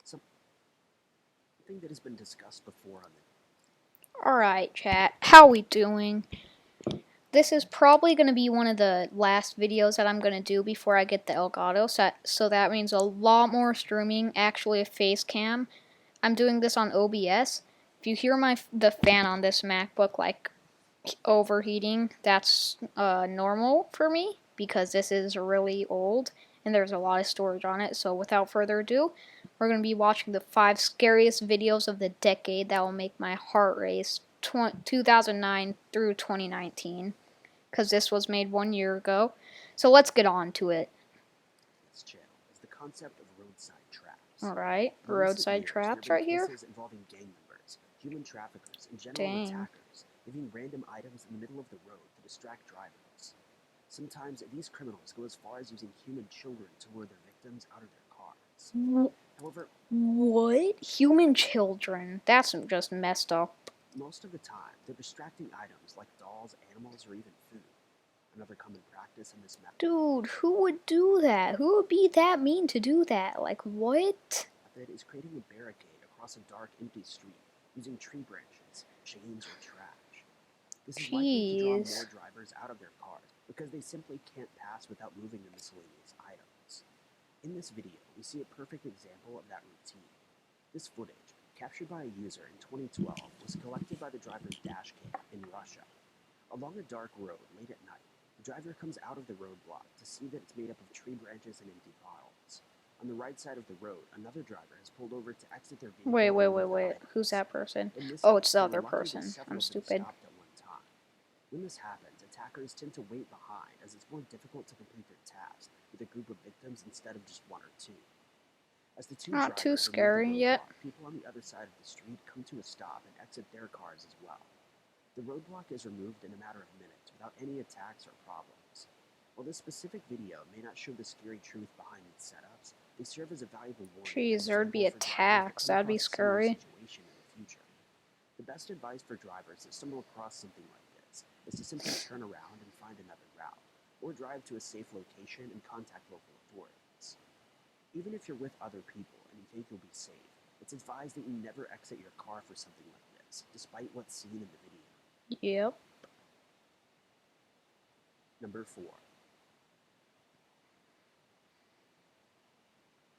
Something that has been discussed before on the... Alright, chat. How we doing? This is probably going to be one of the last videos that I'm going to do before I get the Elgato, so that means a lot more streaming, actually a face cam. I'm doing this on OBS. If you hear the fan on this MacBook like overheating, that's normal for me because this is really old and there's a lot of storage on it. So without further ado, we're going to be watching the 5 scariest videos of the decade that will make my heart race 2009 through 2019 because this was made 1 year ago. So let's get on to it. This channel is the concept of roadside traps. Alright, roadside traps right here. Involving gang members, human traffickers, and general Dang. attackers, leaving random items in the middle of the road to distract drivers. Sometimes these criminals go as far as using human children to lure their victims out of their cars. However, what? Human children? That's just messed up. Most of the time, they're distracting items like dolls, animals, or even food. Another common practice in this method... Dude, who would do that? Who would be that mean to do that? Like, what? ...method is creating a barricade across a dark, empty street using tree branches, chains, or trash. This is likely to draw more drivers out of their cars because they simply can't pass without moving the miscellaneous items. In this video, we see a perfect example of that routine. This footage, captured by a user in 2012, was collected by the driver's dash cam in Russia. Along a dark road late at night, the driver comes out of the roadblock to see that it's made up of tree branches and empty bottles. On the right side of the road, another driver has pulled over to exit their vehicle. Wait. Who's that person? Oh, it's the other person. I'm stupid. When this happens, attackers tend to wait behind as it's more difficult to complete their task with a group of victims instead of just one or two. As the two Not too scary yet. People on the other side of the street come to a stop and exit their cars as well. The roadblock is removed in a matter of minutes without any attacks or problems. While this specific video may not show the scary truth behind these setups, they serve as a valuable warning. Jeez, there'd be attacks. That'd be scary. The best advice for drivers that stumble across something like this is to simply turn around and find another route, or drive to a safe location and contact local authorities. Even if you're with other people and you think you'll be safe, it's advised that you never exit your car for something like this, despite what's seen in the video. Yep. Number 4.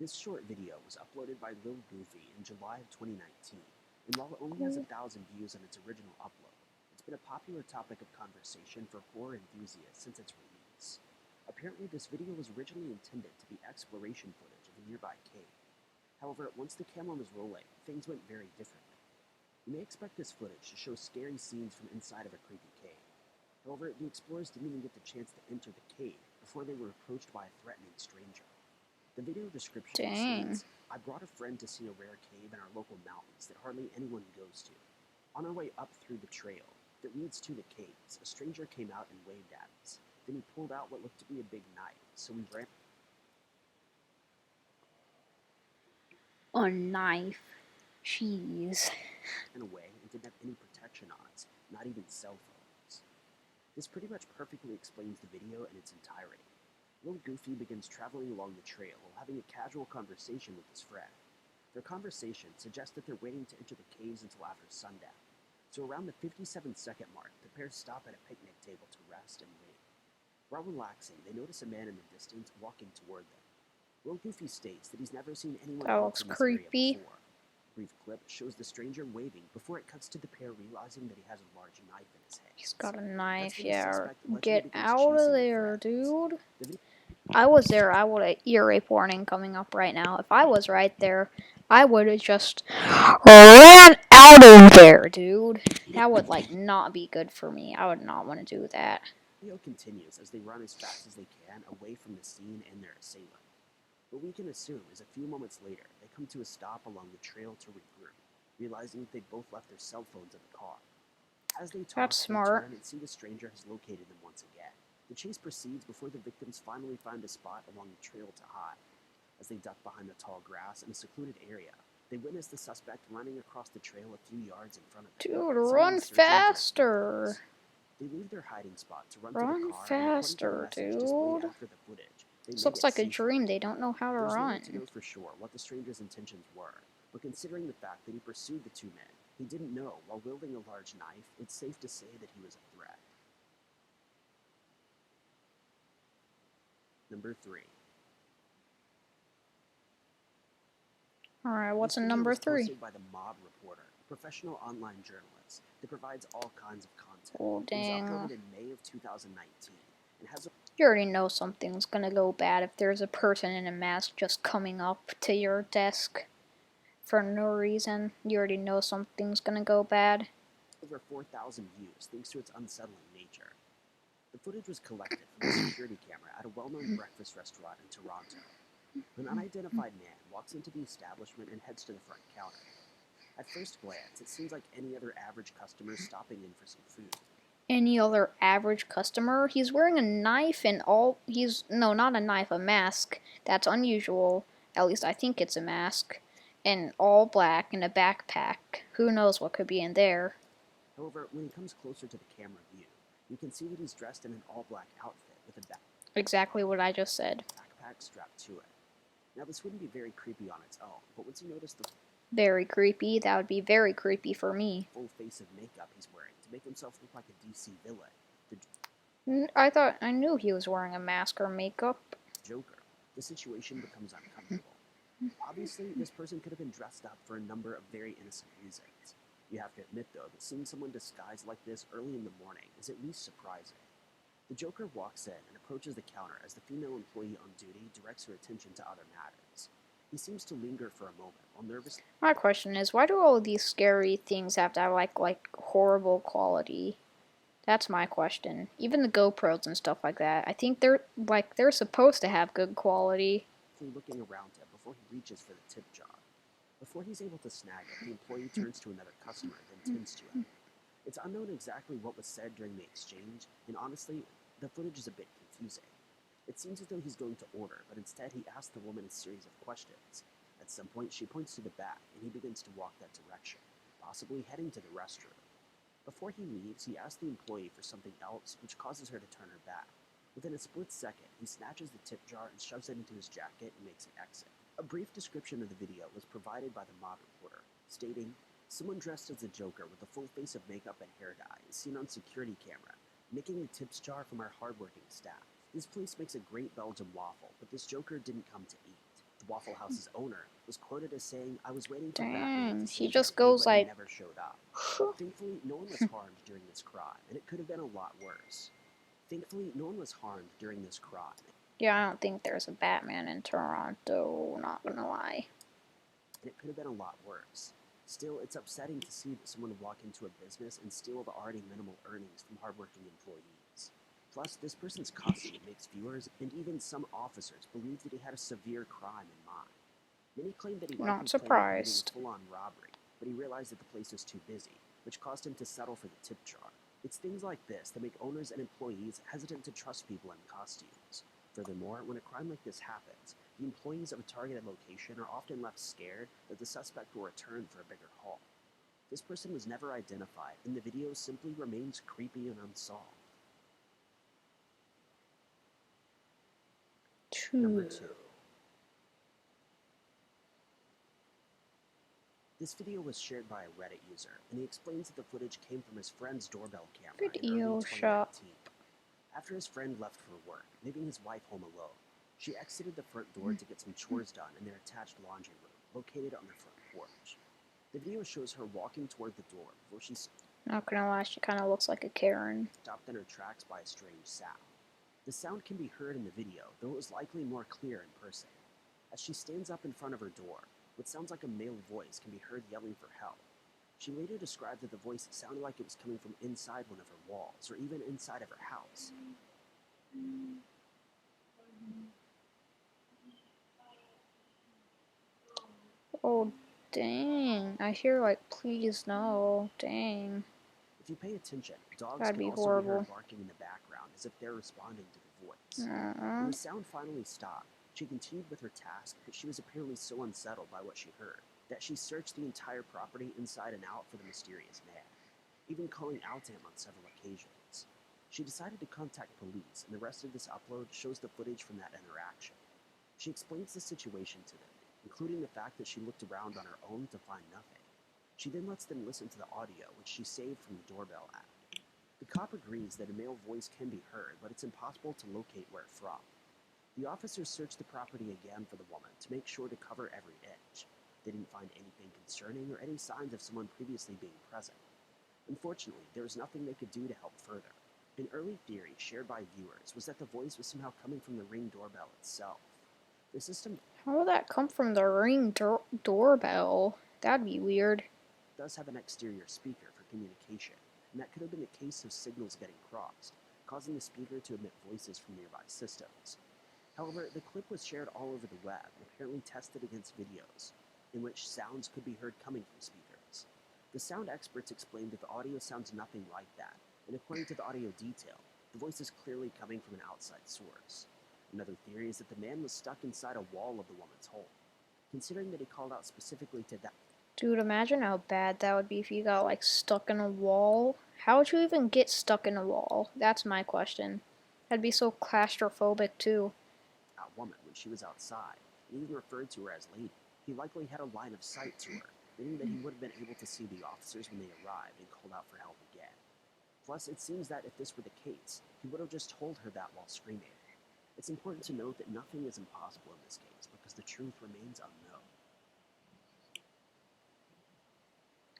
This short video was uploaded by Lil Goofy in July of 2019, and while it only has 1,000 views on its original upload, it's been a popular topic of conversation for horror enthusiasts since its release. Apparently, this video was originally intended to be exploration footage of a nearby cave. However, once the camera was rolling, things went very differently. You may expect this footage to show scary scenes from inside of a creepy cave. However, the explorers didn't even get the chance to enter the cave before they were approached by a threatening stranger. The video description states, "I brought a friend to see a rare cave in our local mountains that hardly anyone goes to. On our way up through the trail that leads to the caves, a stranger came out and waved at us. Then he pulled out what looked to be a big knife, so we ran..." A knife. Jeez. ...away and didn't have any protection on us, not even cell phones. This pretty much perfectly explains the video in its entirety. Lil Goofy begins traveling along the trail while having a casual conversation with his friend. Their conversation suggests that they're waiting to enter the caves until after sundown. So around the 57-second mark, the pair stop at a picnic table to rest and wait. While relaxing, they notice a man in the distance walking toward them. Lil Goofy states that he's never seen anyone else in this area before. A brief clip shows the stranger waving before it cuts to the pair realizing that he has a large knife in his hand. He's got a knife, yeah. Get out of there, dude. I was there, I would have ear rape warning coming up right now. If I was right there, I would have just ran out of there, dude. That would, like, not be good for me. I would not want to do that. The video continues as they run as fast as they can away from the scene and their assailant. What we can assume is a few moments later, they come to a stop along the trail to regroup, realizing that they both left their cell phones in the car. As they talk, That's smart. They turn and see the stranger has located them once again. The chase proceeds before the victims finally find a spot along the trail to hide. As they duck behind the tall grass in a secluded area, they witness the suspect running across the trail a few yards in front of them. Dude, run faster! They leave their hiding spot to run to the car. Run faster, dude. After the footage, They This may looks get like a seasick. dream. They don't know how to There's no way to run. know for sure what the stranger's intentions were, but considering the fact that he pursued the two men, he didn't know while wielding a large knife, it's safe to say that he was a threat. Number 3. Alright, what's This in video number was 3? posted by the Mob Reporter, a professional online journalist that provides all kinds of content. Oh, It was dang. uploaded in May of 2019 and has a You already know something's gonna go bad if there's a person in a mask just coming up to your desk for no reason. You already know something's gonna go bad. over 4,000 views thanks to its unsettling nature. The footage was collected from a security camera at a well-known breakfast restaurant in Toronto. An unidentified man walks into the establishment and heads to the front counter. At first glance, it seems like any other average customer stopping in for some food. Any other average customer? He's wearing a knife and all. No, not a knife, a mask. That's unusual. At least I think it's a mask. And all black and a backpack. Who knows what could be in there? However, when he comes closer to the camera view, you can see that he's dressed in an all-black outfit with a Exactly what I just said. backpack strapped to it. Now, this wouldn't be very creepy on its own, but once you notice the Very creepy. That would be very creepy for me. full face of makeup he's wearing to make himself look like a DC villain, I knew he was wearing a mask or makeup. Joker, the situation becomes uncomfortable. Obviously, this person could have been dressed up for a number of very innocent reasons. You have to admit, though, that seeing someone disguised like this early in the morning is at least surprising. The Joker walks in and approaches the counter as the female employee on duty directs her attention to other matters. He seems to linger for a moment while nervously. My question is, why do all of these scary things have to have like horrible quality? That's my question. Even the GoPros and stuff like that, I think they're supposed to have good quality. Looking around him before he reaches for the tip jar. Before he's able to snag it, the employee turns to another customer, then tends to him. It's unknown exactly what was said during the exchange, and honestly, the footage is a bit confusing. It seems as though he's going to order, but instead he asks the woman a series of questions. At some point, she points to the back, and he begins to walk that direction, possibly heading to the restroom. Before he leaves, he asks the employee for something else, which causes her to turn her back. Within a split second, he snatches the tip jar and shoves it into his jacket and makes an exit. A brief description of the video was provided by the Mob Reporter, stating, "Someone dressed as a Joker with a full face of makeup and hair dye is seen on security camera, making a tips jar from our hardworking staff. This place makes a great Belgian waffle, but this Joker didn't come to eat." The Waffle House's owner was quoted as saying, "I was waiting for Batman Dang, to he save just the day, goes but he like, never showed up." Thankfully, no one was harmed during this crime, and it could have been a lot worse. Thankfully, no one was harmed during this crime. yeah, I don't think there's a Batman in Toronto, not gonna lie. And it could have been a lot worse. Still, it's upsetting to see that someone would walk into a business and steal the already minimal earnings from hardworking employees. Plus, this person's costume makes viewers and even some officers believe that he had a severe crime in mind. Many claim that he likely Not planned on committing surprised. a full-on robbery, but he realized that the place was too busy, which caused him to settle for the tip jar. It's things like this that make owners and employees hesitant to trust people in costumes. Furthermore, when a crime like this happens, the employees of a targeted location are often left scared that the suspect will return for a bigger haul. This person was never identified, and the video simply remains creepy and unsolved. Number 2. This video was shared by a Reddit user, and he explains that the footage came from his friend's doorbell camera in Video early shot. 2019. After his friend left for work, leaving his wife home alone, she exited the front door to get some chores done in their attached laundry room, located on the front porch. The video shows her walking toward the door before she Not gonna lie, she kind of looks like a Karen. stopped in her tracks by a strange sound. The sound can be heard in the video, though it was likely more clear in person. As she stands up in front of her door, what sounds like a male voice can be heard yelling for help. She later described that the voice sounded like it was coming from inside one of her walls, or even inside of her house. Oh, dang. I hear like, please no. Dang. If you pay attention, dogs That'd can be also be horrible. heard barking in the background as if they're responding to the voice. When the sound finally stopped, she continued with her task, but she was apparently so unsettled by what she heard that she searched the entire property inside and out for the mysterious man, even calling out to him on several occasions. She decided to contact police, and the rest of this upload shows the footage from that interaction. She explains the situation to them, including the fact that she looked around on her own to find nothing. She then lets them listen to the audio, which she saved from the doorbell app. The cop agrees that a male voice can be heard, but it's impossible to locate where from. The officers search the property again for the woman to make sure to cover every inch. They didn't find anything concerning or any signs of someone previously being present. Unfortunately, there was nothing they could do to help further. An early theory shared by viewers was that the voice was somehow coming from the Ring doorbell itself. The system How would that come from the Ring doorbell? That'd be weird. does have an exterior speaker for communication, and that could have been a case of signals getting crossed, causing the speaker to emit voices from nearby systems. However, the clip was shared all over the web and apparently tested against videos, in which sounds could be heard coming from speakers. The sound experts explained that the audio sounds nothing like that, and according to the audio detail, the voice is clearly coming from an outside source. Another theory is that the man was stuck inside a wall of the woman's home. Considering that he called out specifically to that. Dude, imagine how bad that would be if you got like stuck in a wall. How would you even get stuck in a wall? That's my question. That'd be so claustrophobic too. Woman when she was outside, and even referred to her as lady. He likely had a line of sight to her, meaning that he would have been able to see the officers when they arrived and called out for help again. Plus, it seems that if this were the case, he would have just told her that while screaming. It's important to note that nothing is impossible in this case because the truth remains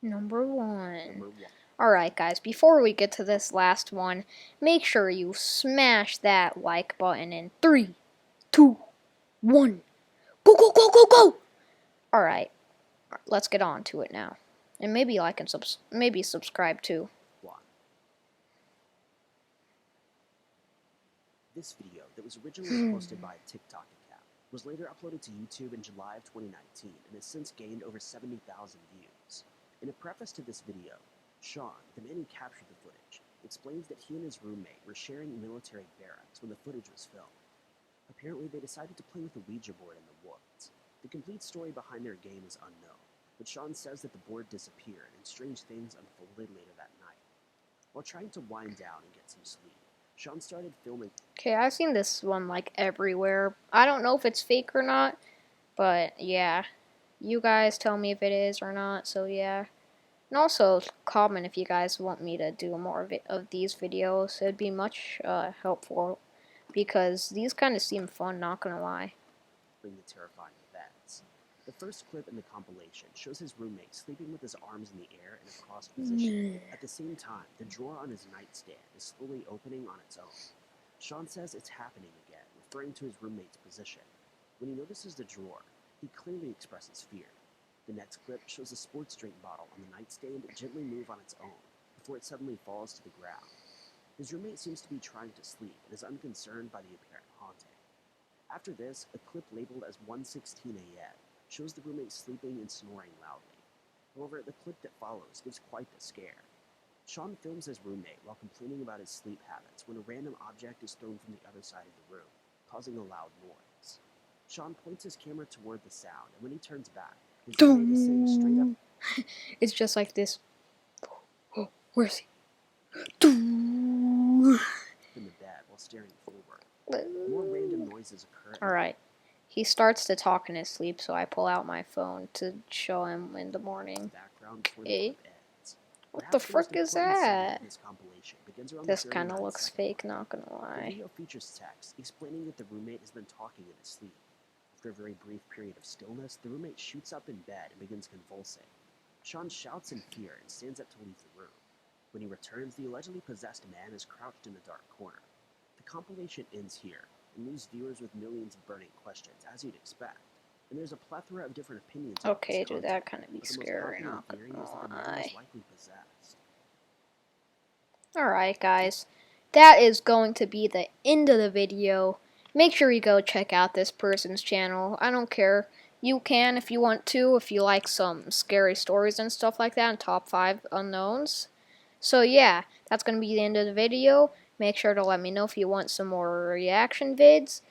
unknown. Number one. Number 1. Alright guys, before we get to this last one, make sure you smash that like button in 3, 2, 1. Go, go, go, go, go! Alright, let's get on to it now. And maybe like and maybe subscribe too. This video, that was originally posted by a TikTok account, was later uploaded to YouTube in July of 2019 and has since gained over 70,000 views. In a preface to this video, Sean, the man who captured the footage, explains that he and his roommate were sharing military barracks when the footage was filmed. Apparently, they decided to play with a Ouija board in the woods. The complete story behind their game is unknown, but Sean says that the board disappeared and strange things unfolded later that night. While trying to wind down and get some sleep, Sean started filming. Okay, I've seen this one like everywhere. I don't know if it's fake or not, but yeah. You guys tell me if it is or not, so yeah. And also comment if you guys want me to do more of these videos. It'd be much helpful because these kind of seem fun, not gonna lie. The terrifying events. The first clip in the compilation shows his roommate sleeping with his arms in the air in a crossed position. At the same time, the drawer on his nightstand is slowly opening on its own. Sean says it's happening again, referring to his roommate's position. When he notices the drawer, he clearly expresses fear. The next clip shows a sports drink bottle on the nightstand gently move on its own, before it suddenly falls to the ground. His roommate seems to be trying to sleep and is unconcerned by the apparent haunting. After this, a clip labeled as 1:16 a.m. shows the roommate sleeping and snoring loudly. However, the clip that follows gives quite the scare. Sean films his roommate while complaining about his sleep habits when a random object is thrown from the other side of the room, causing a loud noise. Sean points his camera toward the sound, and when he turns back, his roommate is sitting straight up. It's just like this. Oh, where's he? In the bed while staring forward. More random noises occur. Alright. He starts to talk in his sleep, so I pull out my phone to show him in the morning. Hey. What the frick is that? This kind of looks fake, not gonna lie. The video features text explaining that the roommate has been talking in his sleep. After a very brief period of stillness, the roommate shoots up in bed and begins convulsing. Sean shouts in fear and stands up to leave the room. When he returns, the allegedly possessed man is crouched in a dark corner. The compilation ends here and leaves viewers with millions of burning questions, as you'd expect. And there's a plethora of different opinions. Okay, dude, that kind of be scary, not gonna lie. Alright, guys. That is going to be the end of the video. Make sure you go check out this person's channel. I don't care. You can if you want to, if you like some scary stories and stuff like that, and top 5 unknowns. So yeah, that's going to be the end of the video. Make sure to let me know if you want some more reaction vids.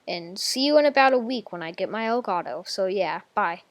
And see you in about a week when I get my Elgato. So yeah, bye.